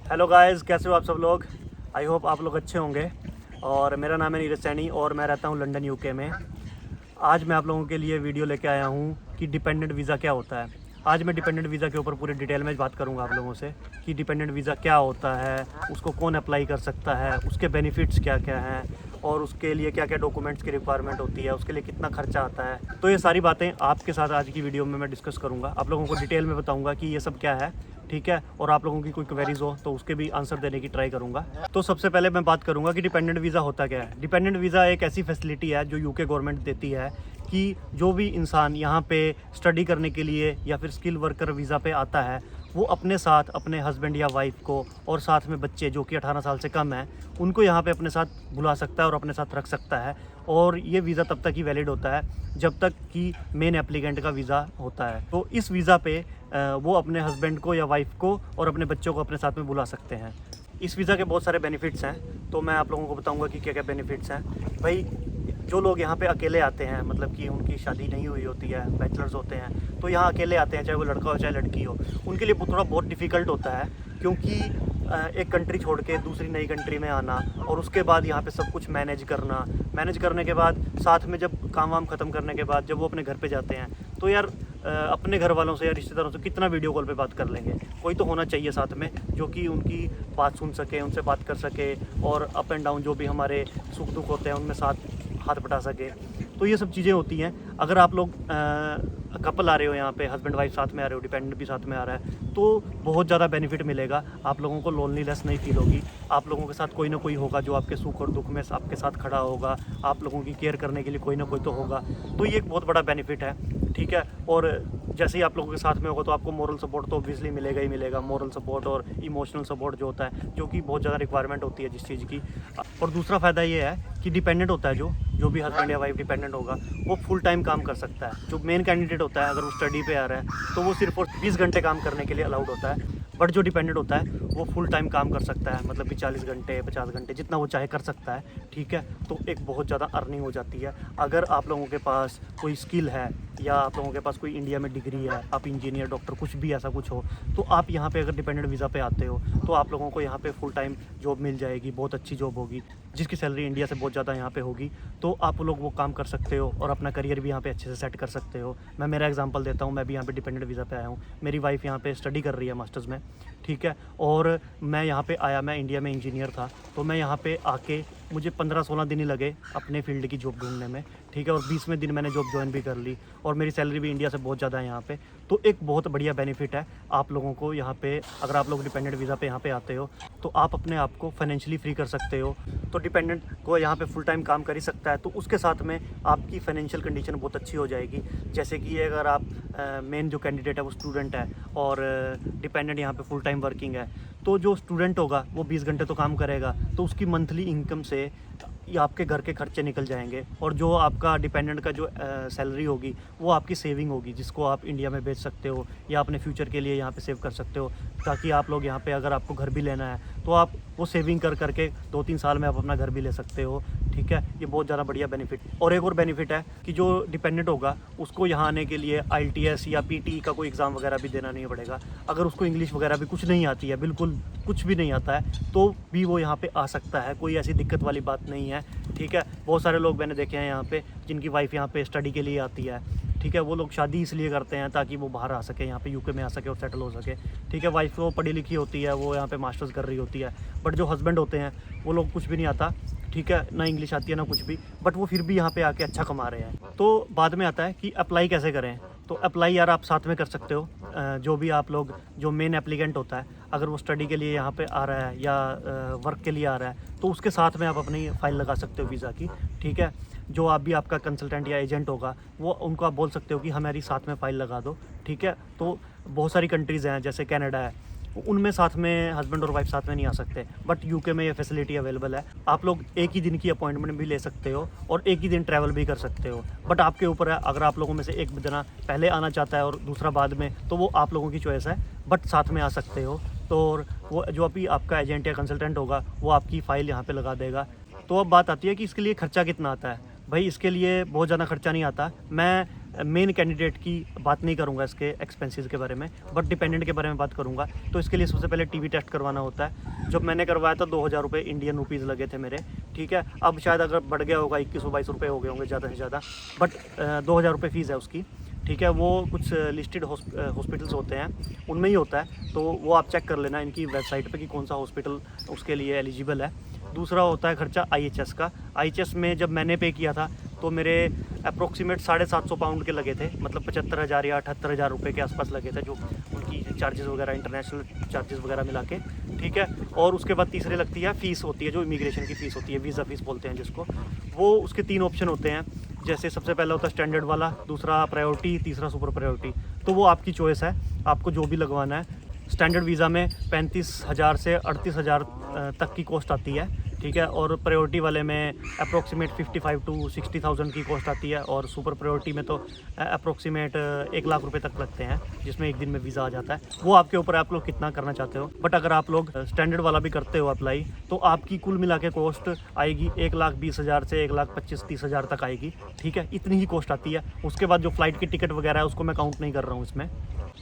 Hello guys, कैसे हो आप सब लोग। आई होप आप लोग अच्छे होंगे। और मेरा नाम है नीरज सैनी और मैं रहता हूँ लंदन यूके में। आज मैं आप लोगों के लिए वीडियो लेके आया हूँ कि डिपेंडेंट वीज़ा क्या होता है। आज मैं डिपेंडेंट वीज़ा के ऊपर पूरी डिटेल में बात करूँगा आप लोगों से कि डिपेंडेंट वीज़ा क्या होता है, उसको कौन अप्लाई कर सकता है, उसके बेनिफिट्स क्या क्या हैं और उसके लिए क्या क्या डॉक्यूमेंट्स की रिक्वायरमेंट होती है, उसके लिए कितना खर्चा आता है। तो ये सारी बातें आपके साथ आज की वीडियो में मैं डिस्कस करूँगा। आप लोगों को डिटेल में बताऊँगा कि ये सब क्या है, ठीक है। और आप लोगों की कोई क्वेरीज हो तो उसके भी आंसर देने की ट्राई करूँगा। तो सबसे पहले मैं बात करूँगा कि डिपेंडेंट वीज़ा होता क्या है। डिपेंडेंट वीज़ा एक ऐसी फैसिलिटी है जो यूके गवर्नमेंट देती है कि जो भी इंसान यहाँ पे स्टडी करने के लिए या फिर स्किल वर्कर वीज़ा पे आता है, वो अपने साथ अपने हस्बैंड या वाइफ को और साथ में बच्चे जो कि 18 साल से कम हैं उनको यहाँ पे अपने साथ बुला सकता है और अपने साथ रख सकता है। और ये वीज़ा तब तक ही वैलिड होता है जब तक कि मेन एप्लीकेंट का वीज़ा होता है। तो इस वीज़ा पे वो अपने हस्बैंड को या वाइफ को और अपने बच्चों को अपने साथ में बुला सकते हैं। इस वीज़ा के बहुत सारे बेनिफिट्स हैं, तो मैं आप लोगों को बताऊंगा कि क्या क्या बेनिफिट्स हैं। भाई, जो लोग यहाँ पे अकेले आते हैं, मतलब कि उनकी शादी नहीं हुई होती है, बैचलर्स होते हैं, तो यहाँ अकेले आते हैं, चाहे वो लड़का हो चाहे लड़की हो, उनके लिए थोड़ा बहुत डिफ़िकल्ट होता है। क्योंकि एक कंट्री छोड़ के दूसरी नई कंट्री में आना और उसके बाद यहाँ पे सब कुछ मैनेज करने के बाद साथ में जब काम वाम ख़त्म करने के बाद जब वो अपने घर पे जाते हैं तो यार अपने घर वालों से या रिश्तेदारों से कितना वीडियो कॉल पे बात कर लेंगे। कोई तो होना चाहिए साथ में जो कि उनकी बात सुन सके, उनसे बात कर सके और अप एंड डाउन जो भी हमारे सुख दुख होते हैं उनमें साथ हाथ बटा सके। तो ये सब चीज़ें होती हैं। अगर आप लोग कपल आ रहे हो, यहाँ पे हस्बैंड वाइफ साथ में आ रहे हो, डिपेंडेंट भी साथ में आ रहा है, तो बहुत ज़्यादा बेनिफिट मिलेगा। आप लोगों को लोनलीनेस नहीं फील होगी। आप लोगों के साथ कोई ना कोई होगा जो आपके सुख और दुख में आपके साथ खड़ा होगा। आप लोगों की केयर करने के लिए कोई ना कोई तो होगा। तो ये एक बहुत बड़ा बेनिफिट है, ठीक है। और जैसे ही आप लोगों के साथ में होगा तो आपको मोरल सपोर्ट तो ऑब्वियसली मिलेगा ही मिलेगा। मोरल सपोर्ट और इमोशनल सपोर्ट जो होता है, जो कि बहुत ज़्यादा रिक्वायरमेंट होती है जिस चीज़ की। और दूसरा फ़ायदा ये है कि डिपेंडेंट होता है जो भी हस्बैंड या वाइफ डिपेंडेंट होगा वो फुल टाइम काम कर सकता है। जो मेन कैंडिडेट होता है अगर वो स्टडी पे आ रहा है तो वो सिर्फ और 20 घंटे काम करने के लिए अलाउड होता है। बट जो डिपेंडेंट होता है वो फुल टाइम काम कर सकता है, मतलब कि 40 घंटे 50 घंटे जितना वो चाहे कर सकता है, ठीक है। तो एक बहुत ज़्यादा अर्निंग हो जाती है। अगर आप लोगों के पास कोई स्किल है या आप लोगों के पास कोई इंडिया में डिग्री है, आप इंजीनियर डॉक्टर कुछ भी ऐसा कुछ हो, तो आप यहाँ पे अगर डिपेंडेंट वीज़ा पे आते हो तो आप लोगों को यहाँ पे फुल टाइम जॉब मिल जाएगी, बहुत अच्छी जॉब होगी जिसकी सैलरी इंडिया से बहुत ज़्यादा यहाँ पे होगी। तो आप लोग वो काम कर सकते हो और अपना करियर भी यहाँ पे अच्छे से सेट कर सकते हो। मैं मेरा एग्जांपल देता हूँ। मैं भी यहाँ पे डिपेंडेंट वीज़ा पे आया हूँ। मेरी वाइफ यहाँ पे स्टडी कर रही है मास्टर्स में, ठीक है। और मैं यहाँ पे आया, मैं इंडिया में इंजीनियर था, तो मैं यहाँ पे आके मुझे 15-16 दिन ही लगे अपने फील्ड की जॉब ढूंढने में, ठीक है। और 20वें दिन मैंने जॉब ज्वाइन भी कर ली और मेरी सैलरी भी इंडिया से बहुत ज़्यादा है यहाँ पे। तो एक बहुत बढ़िया बेनिफिट है आप लोगों को यहाँ पे। अगर आप लोग डिपेंडेंट वीज़ा पे यहाँ पे आते हो तो आप अपने आप को फाइनेंशियली फ्री कर सकते हो। तो डिपेंडेंट को यहाँ पे फुल टाइम काम कर ही सकता है, तो उसके साथ में आपकी फाइनेंशियल कंडीशन बहुत अच्छी हो जाएगी। जैसे कि अगर आप मेन जो कैंडिडेट है वो स्टूडेंट है और डिपेंडेंट यहाँ पे फुल टाइम वर्किंग है, तो जो स्टूडेंट होगा वो 20 घंटे तो काम करेगा, तो उसकी मंथली इनकम से ये आपके घर के खर्चे निकल जाएंगे। और जो आपका डिपेंडेंट का जो सैलरी होगी वो आपकी सेविंग होगी, जिसको आप इंडिया में बेच सकते हो या अपने फ्यूचर के लिए यहाँ पे सेव कर सकते हो। ताकि आप लोग यहाँ पे अगर आपको घर भी लेना है तो आप वो सेविंग कर करके 2-3 साल में आप अपना घर भी ले सकते हो, ठीक है। ये बहुत ज़्यादा बढ़िया बेनिफिट। और एक और बेनिफिट है कि जो डिपेंडेंट होगा उसको यहाँ आने के लिए IELTS या PTE का कोई एग्ज़ाम वगैरह भी देना नहीं पड़ेगा। अगर उसको इंग्लिश वगैरह भी कुछ नहीं आती है, बिल्कुल कुछ भी नहीं आता है, तो भी वो यहाँ पे आ सकता है। कोई ऐसी दिक्कत वाली बात नहीं है, ठीक है। बहुत सारे लोग मैंने देखे हैं यहाँ पे जिनकी वाइफ यहाँ पे स्टडी के लिए आती है, ठीक है। वो लोग शादी इसलिए करते हैं ताकि वो बाहर आ सके, यहाँ पे यूके में आ सके और सेटल हो सके, ठीक है। वाइफ वो पढ़ी लिखी होती है, वो यहाँ पे मास्टर्स कर रही होती है। बट जो हस्बैंड होते हैं वो लोग कुछ भी नहीं आता, ठीक है, ना इंग्लिश आती है ना कुछ भी, बट वो फिर भी यहाँ पे आके अच्छा कमा रहे हैं। तो बाद में आता है कि अप्लाई कैसे करें। तो अप्लाई यार आप साथ में कर सकते हो। जो भी आप लोग, जो मेन एप्लीकेंट होता है, अगर वो स्टडी के लिए यहाँ पे आ रहा है या वर्क के लिए आ रहा है तो उसके साथ में आप अपनी फ़ाइल लगा सकते हो वीज़ा की, ठीक है। जो आप भी आपका कंसल्टेंट या एजेंट होगा वो उनको आप बोल सकते हो कि हमारी साथ में फ़ाइल लगा दो, ठीक है। तो बहुत सारी कंट्रीज़ हैं जैसे कनाडा है, उनमें साथ में हस्बैंड और वाइफ साथ में नहीं आ सकते, बट यूके में ये फैसिलिटी अवेलेबल है। आप लोग एक ही दिन की अपॉइंटमेंट भी ले सकते हो और एक ही दिन ट्रैवल भी कर सकते हो। बट आपके ऊपर है, अगर आप लोगों में से एक जना पहले आना चाहता है और दूसरा बाद में, तो वो आप लोगों की चॉइस है, बट साथ में आ सकते हो। तो और वो जो अभी आपका एजेंट या कंसल्टेंट होगा वो आपकी फ़ाइल यहाँ पे लगा देगा। तो अब बात आती है कि इसके लिए खर्चा कितना आता है। भाई इसके लिए बहुत ज़्यादा खर्चा नहीं आता। मैं मेन कैंडिडेट की बात नहीं करूँगा इसके एक्सपेंसेस के बारे में, बट डिपेंडेंट के बारे में बात करूँगा। तो इसके लिए सबसे पहले टीबी टेस्ट करवाना होता है। जब मैंने करवाया तो 2000 रुपये इंडियन रुपीज़ लगे थे मेरे, ठीक है। अब शायद अगर बढ़ गया होगा 2122 रुपये हो गए होंगे ज़्यादा से ज़्यादा, बट 2000 रुपये फ़ीस है उसकी, ठीक है। वो कुछ लिस्टेड हॉस्पिटल्स होते हैं उनमें ही होता है, तो वो आप चेक कर लेना इनकी वेबसाइट पे कि कौन सा हॉस्पिटल उसके लिए एलिजिबल है। दूसरा होता है खर्चा IHS का। IHS में जब मैंने पे किया था तो मेरे अप्रोक्सीमेट 750 पाउंड के लगे थे, मतलब 75,000 या 78,000 रुपये के आसपास लगे थे, जो उनकी चार्जेस वगैरह इंटरनेशनल चार्जेस वगैरह मिला के, ठीक है। और उसके बाद तीसरे लगती है फ़ीस होती है, जो इमिग्रेशन की फ़ीस होती है, वीज़ा फ़ीस बोलते हैं जिसको। वो उसके 3 ऑप्शन होते हैं, जैसे सबसे पहला होता है स्टैंडर्ड वाला, दूसरा प्रायोरिटी, तीसरा सुपर प्रायोरिटी। तो वो आपकी चॉइस है, आपको जो भी लगवाना है। स्टैंडर्ड वीज़ा में 35,000 से 38,000 तक की कॉस्ट आती है, ठीक है। और प्रायोरिटी वाले में अप्रोक्सीमेट 55 to 60,000 की कॉस्ट आती है, और सुपर प्रायोरिटी में तो अप्रोक्सीमेट 1 लाख रुपए तक लगते हैं, जिसमें एक दिन में वीज़ा आ जाता है। वो आपके ऊपर है, आप लोग कितना करना चाहते हो। बट अगर आप लोग स्टैंडर्ड वाला भी करते हो अप्लाई, तो आपकी कुल मिला के कॉस्ट आएगी 1,20,000 से 1,25,000-30,000 तक आएगी, ठीक है। इतनी ही कॉस्ट आती है। उसके बाद जो फ्लाइट की टिकट वगैरह है उसको मैं काउंट नहीं कर रहा हूँ इसमें।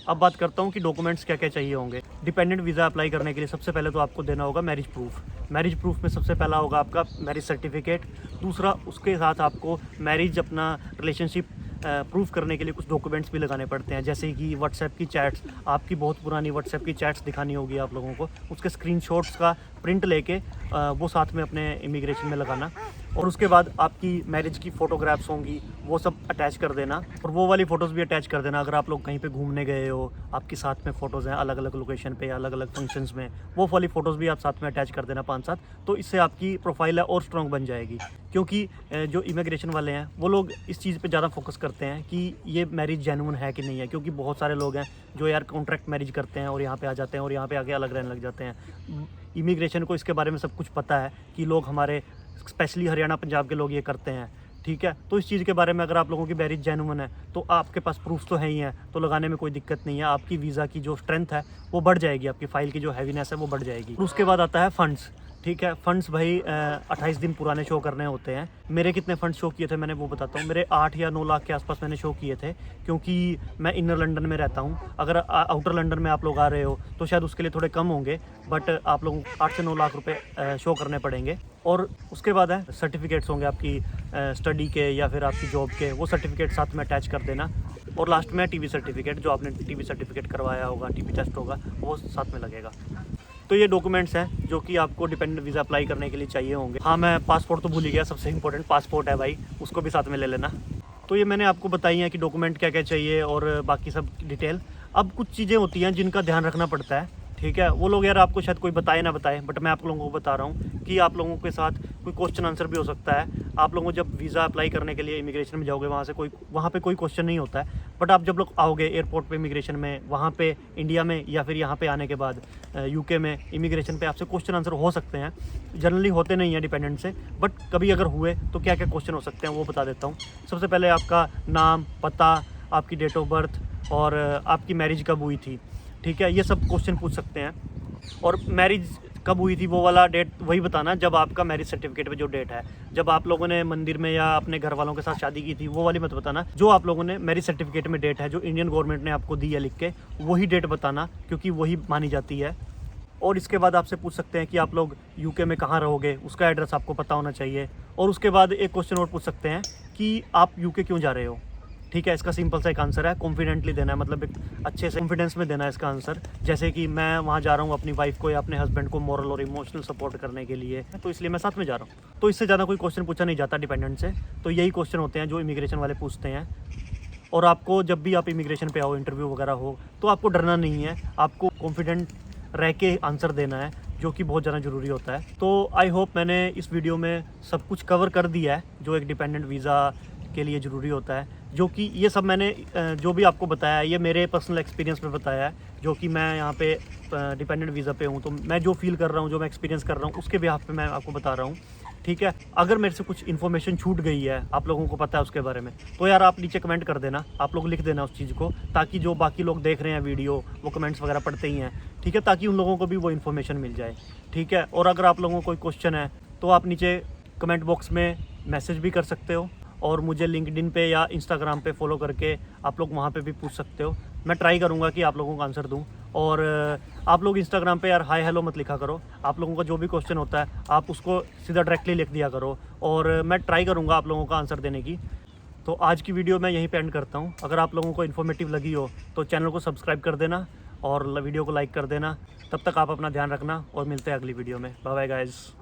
अब बात करता हूँ कि डॉक्यूमेंट्स क्या क्या चाहिए होंगे। डिपेंडेंट वीज़ा अप्लाई करने के लिए सबसे पहले तो आपको देना होगा मैरिज प्रूफ। मैरिज प्रूफ में सबसे पहला होगा आपका मैरिज सर्टिफिकेट। दूसरा, उसके साथ आपको मैरिज अपना रिलेशनशिप प्रूफ करने के लिए कुछ डॉक्यूमेंट्स भी लगाने पड़ते हैं, जैसे कि व्हाट्सएप की चैट्स। आपकी बहुत पुरानी व्हाट्सएप की चैट्स दिखानी होगी आप लोगों को, उसके स्क्रीनशॉट्स का प्रिंट लेके वो साथ में अपने इमिग्रेशन में लगाना। और उसके बाद आपकी मैरिज की फ़ोटोग्राफ्स होंगी, वो सब अटैच कर देना। और वो वाली फ़ोटोज़ भी अटैच कर देना। अगर आप लोग कहीं पे घूमने गए हो, आपकी साथ में फ़ोटोज़ हैं अलग अलग लोकेशन पे, अलग अलग फंक्शंस में, वो वाली फ़ोटोज़ भी आप साथ में अटैच कर देना 5-7। तो इससे आपकी प्रोफाइल है और स्ट्रॉन्ग बन जाएगी। क्योंकि जो इमिग्रेशन वाले हैं वो लोग इस चीज़ पे ज़्यादा फोकस करते हैं कि ये मैरिज जेन्युइन है कि नहीं है। क्योंकि बहुत सारे लोग हैं जो यार कॉन्ट्रैक्ट मैरिज करते हैं और यहाँ पे आ जाते हैं और यहाँ पे आके अलग रहने लग जाते हैं। इमिग्रेशन को इसके बारे में सब कुछ पता है कि लोग हमारे स्पेशली हरियाणा पंजाब के लोग ये करते हैं, ठीक है। तो इस चीज़ के बारे में अगर आप लोगों की मैरिज जेन्युइन है तो आपके पास प्रूफ तो है ही है, तो लगाने में कोई दिक्कत नहीं है। आपकी वीज़ा की जो स्ट्रेंथ है वो बढ़ जाएगी, आपकी फ़ाइल की जो हैवीनेस है वो बढ़ जाएगी। उसके बाद आता है फ़ंड्स, ठीक है। फ़ंड्स भाई 28 दिन पुराने शो करने होते हैं। मेरे कितने फ़ंड्स शो किए थे मैंने वो बताता हूँ। मेरे 8 या 9 लाख के आसपास मैंने शो किए थे, क्योंकि मैं इनर लंदन में रहता हूँ। अगर आउटर लंदन में आप लोग आ रहे हो तो शायद उसके लिए थोड़े कम होंगे, बट आप लोगों को 8 से 9 लाख रुपए शो करने पड़ेंगे। और उसके बाद है सर्टिफिकेट्स होंगे आपकी स्टडी के या फिर आपकी जॉब के, वो सर्टिफिकेट साथ में अटैच कर देना। और लास्ट में टीबी सर्टिफिकेट, जो आपने टीबी सर्टिफिकेट करवाया होगा, टीबी टेस्ट होगा, वो साथ में लगेगा। तो ये डॉक्यूमेंट्स हैं जो कि आपको डिपेंडेंट वीज़ा अप्लाई करने के लिए चाहिए होंगे। हाँ, मैं पासपोर्ट तो भूल ही गया, सबसे इंपॉर्टेंट पासपोर्ट है भाई, उसको भी साथ में ले लेना। तो ये मैंने आपको बताई है कि डॉक्यूमेंट क्या क्या चाहिए और बाकी सब डिटेल। अब कुछ चीज़ें होती हैं जिनका ध्यान रखना पड़ता है, ठीक है। वो लोग यार आपको शायद कोई बताए ना बताए, बट मैं आप लोगों को बता रहा हूँ कि आप लोगों के साथ कोई क्वेश्चन आंसर भी हो सकता है। आप लोगों जब वीज़ा अप्लाई करने के लिए इमिग्रेशन में जाओगे, वहाँ पे कोई क्वेश्चन नहीं होता है, बट आप जब लोग आओगे एयरपोर्ट पे इमिग्रेशन में, वहाँ पे इंडिया में या फिर यहाँ पे आने के बाद यूके में इमिग्रेशन पे आपसे क्वेश्चन आंसर हो सकते हैं। जनरली होते नहीं हैं डिपेंडेंट से, बट कभी अगर हुए तो क्या क्या क्वेश्चन हो सकते हैं वो बता देता हूँ। सबसे पहले आपका नाम, पता, आपकी डेट ऑफ बर्थ और आपकी मैरिज कब हुई थी, ठीक है। ये सब क्वेश्चन पूछ सकते हैं। और मैरिज कब हुई थी वो वाला डेट वही बताना जब आपका मैरिज सर्टिफिकेट पे जो डेट है, जब आप लोगों ने मंदिर में या अपने घर वालों के साथ शादी की थी वो वाली मत बताना। जो आप लोगों ने मैरिज सर्टिफिकेट में डेट है, जो इंडियन गवर्नमेंट ने आपको दी है लिख के, वही डेट बताना, क्योंकि वही मानी जाती है। और इसके बाद आपसे पूछ सकते हैं कि आप लोग यूके में कहाँ रहोगे, उसका एड्रेस आपको पता होना चाहिए। और उसके बाद एक क्वेश्चन और पूछ सकते हैं कि आप यूके क्यों जा रहे हो, ठीक है। इसका सिंपल सा एक आंसर है, कॉन्फिडेंटली देना है, मतलब एक अच्छे से कॉन्फिडेंस में देना है इसका आंसर। जैसे कि मैं वहाँ जा रहा हूँ अपनी वाइफ को या अपने हस्बैंड को मॉरल और इमोशनल सपोर्ट करने के लिए, तो इसलिए मैं साथ में जा रहा हूँ। तो इससे ज़्यादा कोई क्वेश्चन पूछा नहीं जाता डिपेंडेंट से। तो यही क्वेश्चन होते हैं जो इमिग्रेशन वाले पूछते हैं। और आपको जब भी आप इमिग्रेशन पे आओ, इंटरव्यू वगैरह हो, तो आपको डरना नहीं है, आपको कॉन्फिडेंट रह के आंसर देना है, जो कि बहुत ज़्यादा ज़रूरी होता है। तो आई होप मैंने इस वीडियो में सब कुछ कवर कर दिया है जो एक डिपेंडेंट वीज़ा के लिए ज़रूरी होता है। जो कि ये सब मैंने जो भी आपको बताया है ये मेरे पर्सनल एक्सपीरियंस में बताया है, जो कि मैं यहाँ पे डिपेंडेंट वीज़ा पे हूँ। तो मैं जो फील कर रहा हूँ, जो मैं एक्सपीरियंस कर रहा हूँ, उसके बिहाफ पे मैं आपको बता रहा हूँ, ठीक है। अगर मेरे से कुछ इन्फॉर्मेशन छूट गई है, आप लोगों को पता है उसके बारे में, तो यार आप नीचे कमेंट कर देना, आप लोग लिख देना उस चीज़ को, ताकि जो बाकी लोग देख रहे हैं वीडियो वो कमेंट्स वगैरह पढ़ते ही हैं, ठीक है, ताकि उन लोगों को भी वो इन्फॉर्मेशन मिल जाए, ठीक है। और अगर आप लोगों को कोई क्वेश्चन है तो आप नीचे कमेंट बॉक्स में मैसेज भी कर सकते हो, और मुझे लिंक्डइन पे या इंस्टाग्राम पे फॉलो करके आप लोग वहाँ पे भी पूछ सकते हो। मैं ट्राई करूँगा कि आप लोगों को आंसर दूँ। और आप लोग इंस्टाग्राम पे यार हाय हेलो मत लिखा करो, आप लोगों का जो भी क्वेश्चन होता है आप उसको सीधा डायरेक्टली लिख दिया करो, और मैं ट्राई करूँगा आप लोगों का आंसर देने की। तो आज की वीडियो मैं यहीं पे एंड करता हूँ। अगर आप लोगों को इन्फॉर्मेटिव लगी हो तो चैनल को सब्सक्राइब कर देना और वीडियो को लाइक कर देना। तब तक आप अपना ध्यान रखना और मिलते हैं अगली वीडियो में। Bye bye guys.